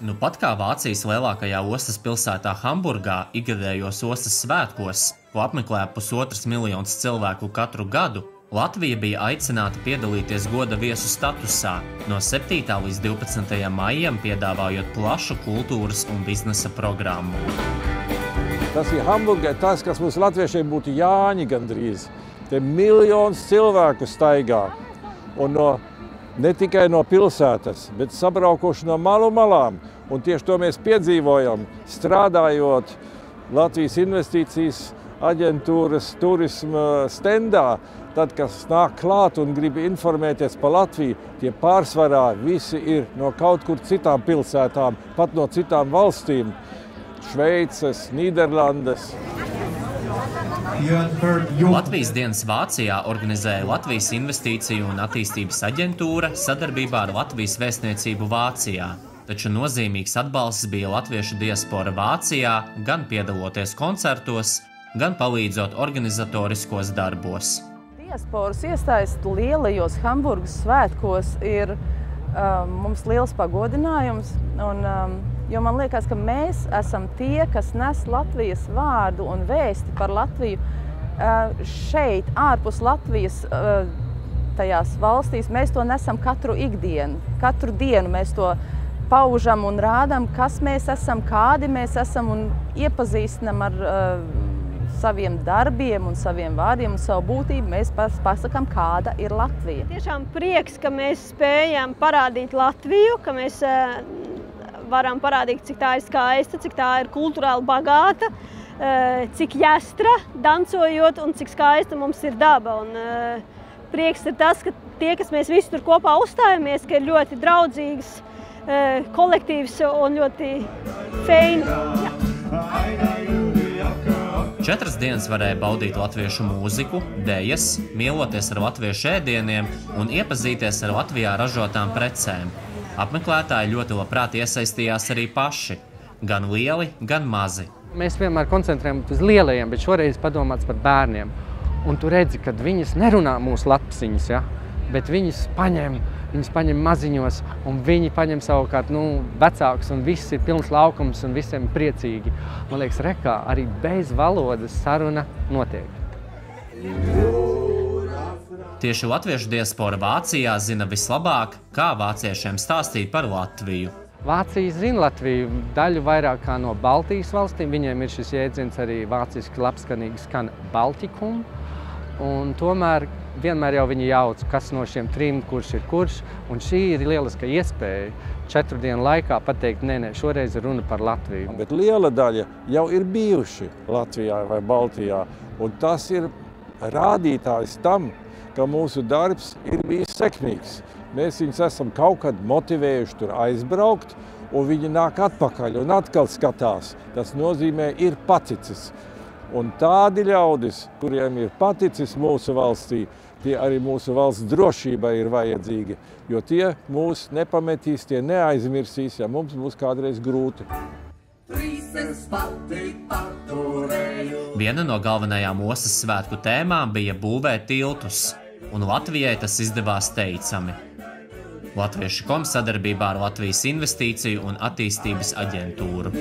Nu pat kā Vācijas lielākajā ostas pilsētā Hamburgā ikgadējos ostas svētkos, ko apmeklē 1,5 miljonus cilvēku katru gadu, Latvija bija aicināta piedalīties goda viesu statusā no 7. līdz 12. maijam, piedāvājot plašu kultūras un biznesa programmu. Tas ir Hamburgai tas, kas mums latviešiem būtu Jāņi gandrīz. Te miljons cilvēku staigā. Un ne tikai no pilsētas, bet sabraukuši no malu malām. Un tieši to mēs piedzīvojam, strādājot Latvijas investīcijas aģentūras turisma stendā. Tad, kas nāk klāt un grib informēties par Latviju, tie pārsvarā visi ir no kaut kur citām pilsētām, pat no citām valstīm. Šveices, Nīderlandes. Latvijas dienas Vācijā organizēja Latvijas investīciju un attīstības aģentūra sadarbībā ar Latvijas vēstniecību Vācijā. Taču nozīmīgs atbalsts bija latviešu diaspora Vācijā, gan piedaloties koncertos, gan palīdzot organizatoriskos darbos. Diasporas iesaisti lielajos Hamburgas svētkos ir mums liels pagodinājums, jo man liekas, ka mēs esam tie, kas nes Latvijas vārdu un vēsti par Latviju šeit, ārpus Latvijas tajās valstīs. Mēs to nesam katru ikdienu. Katru dienu mēs to paužam un rādam, kas mēs esam, kādi mēs esam un iepazīstinam ar saviem darbiem un saviem vārdiem un savu būtību. Mēs pasakām, kāda ir Latvija. Tiešām prieks, ka mēs spējam parādīt Latviju, ka mēs varam parādīt, cik tā ir skaista, cik tā ir kulturāli bagāta, cik jāstra dancojot un cik skaista mums ir daba. Un prieks ir tas, ka tie, kas mēs visi tur kopā uzstājamies, ka ir ļoti draudzīgs kolektīvs un ļoti feini. 4 dienas varēja baudīt latviešu mūziku, dejas, mieloties ar latviešu ēdieniem un iepazīties ar Latvijā ražotām precēm. Apmeklētāji ļoti labprāt iesaistījās arī paši, gan lieli, gan mazi. Mēs vienmēr koncentrējamies uz lielajiem, bet šoreiz padomāts par bērniem. Un tu redzi, ka viņas nerunā mūsu latpasiņas, ja? Bet viņas paņem maziņos, un viņi paņem savukārt vecākus, un viss ir pilns laukums, un visiem priecīgi. Man liekas, rekā arī bez valodas saruna notiek. Tieši latviešu diaspora Vācijā zina vislabāk, kā vāciešiem stāstīt par Latviju. Vācija zina Latviju daļu vairāk kā no Baltijas valstīm. Viņiem ir šis jēdziens arī vāciski labskanīgi skan Baltikum. Un tomēr vienmēr jau viņi jauc, kas no šiem 3, kurš ir kurš. Un šī ir lieliska iespēja 4 dienu laikā pateikt, nē, šoreiz ir runa par Latviju. Bet liela daļa jau ir bijuši Latvijā vai Baltijā. Un tas ir rādītājs tam, ka mūsu darbs ir bijis sekmīgs. Mēs viņus esam kaut kad motivējuši tur aizbraukt, un viņi nāk atpakaļ un atkal skatās. Tas nozīmē, ir paticis. Un tādi ļaudis, kuriem ir paticis mūsu valstī, tie arī mūsu valsts drošībai ir vajadzīgi, jo tie mūs nepametīs, tie neaizmirsīs, ja mums būs kādreiz grūti. Viena no galvenajām ostas svētku tēmām bija būvēt tiltus, un Latvijai tas izdevās teicami. Latviešu.com sadarbībā ar Latvijas investīciju un attīstības aģentūru.